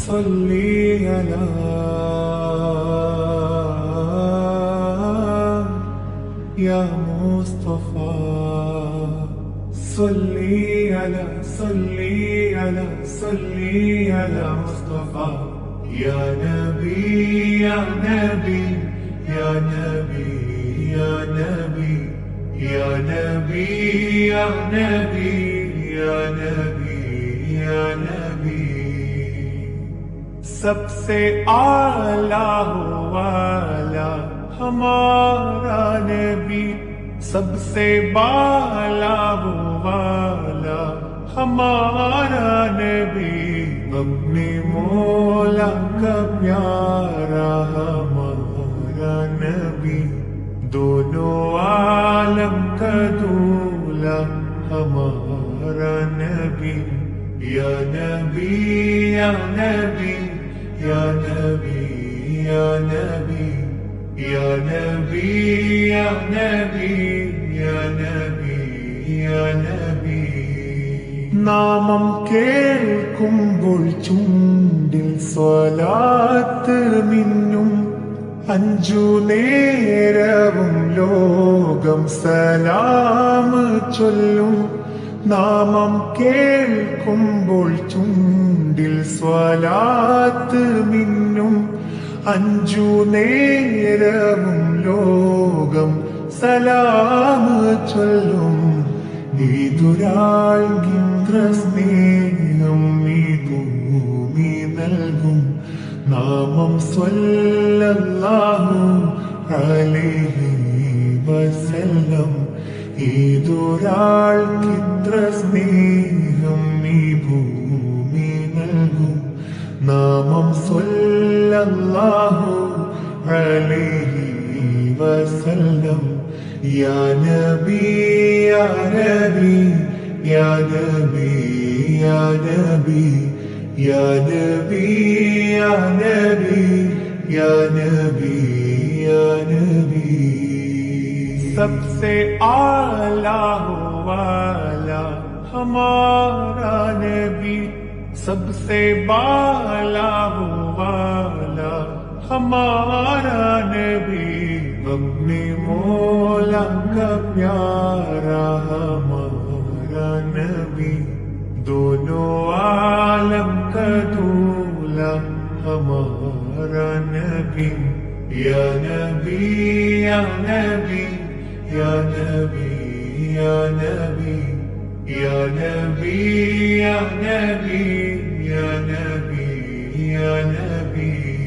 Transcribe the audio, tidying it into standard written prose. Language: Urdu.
صلی علی یا مصطفیٰ، صلی علی صلی علی صلی علی مصطفیٰ، یا نبی یا نبی یا نبی یا نبی یا نبی یا نبی یا نبی یا نبی، سب سے اعلیٰ والا ہمارا نبی، سب سے بالا والا ہمارا نبی، اپنے مولا کا پیارا ہمارا نبی، دونوں عالم کا دولا ہمارا نبی، یا نبی یا نبی یا نبی یا نبی یا نبی یا نبی یا نبی یا نبി، നാമം കേൾക്കുമ്പോൾ ചുണ്ടിൽ സ്വലാത്ത് മിന്നും, അഞ്ചു നേരവും ലോകം സലാം ചൊല്ലും, നാമം കേൾക്കുമ്പോൾ ചുണ്ടിൽ സ്വലാത്ത് മിന്നും, അഞ്ചു നേരവും ലോകം സലാം ചൊല്ലും, ഇതൊരാൾക്കിത്ര സ്നേഹം ഈ ഭൂമി നൽകും, നാമം സ്വല്ലല്ലാഹു അലൈഹി വസല്ലം, ഇതൊരാൾക്കിത്ര സ്നേഹം ഈ ഭൂമി നൽകും, നാമം സ്വല്ലല്ലാഹു അലൈഹി വസല്ലം, യാ നബി യാ നബി യാ നബി യാ നബി യാ നബി യാ നബി യാ നബി യാ നബി، سب سے اعلیٰ والا ہمارا نبی، سب سے بالا والا ہمارا نبی، اپنے مولا کا پیارا ہمارا نبی، دونوں عالم کا دولا ہمارا نبی، یا نبی یا نبی یا نبی یا نبی یا نبی یا نبی یا نبی یا نبی۔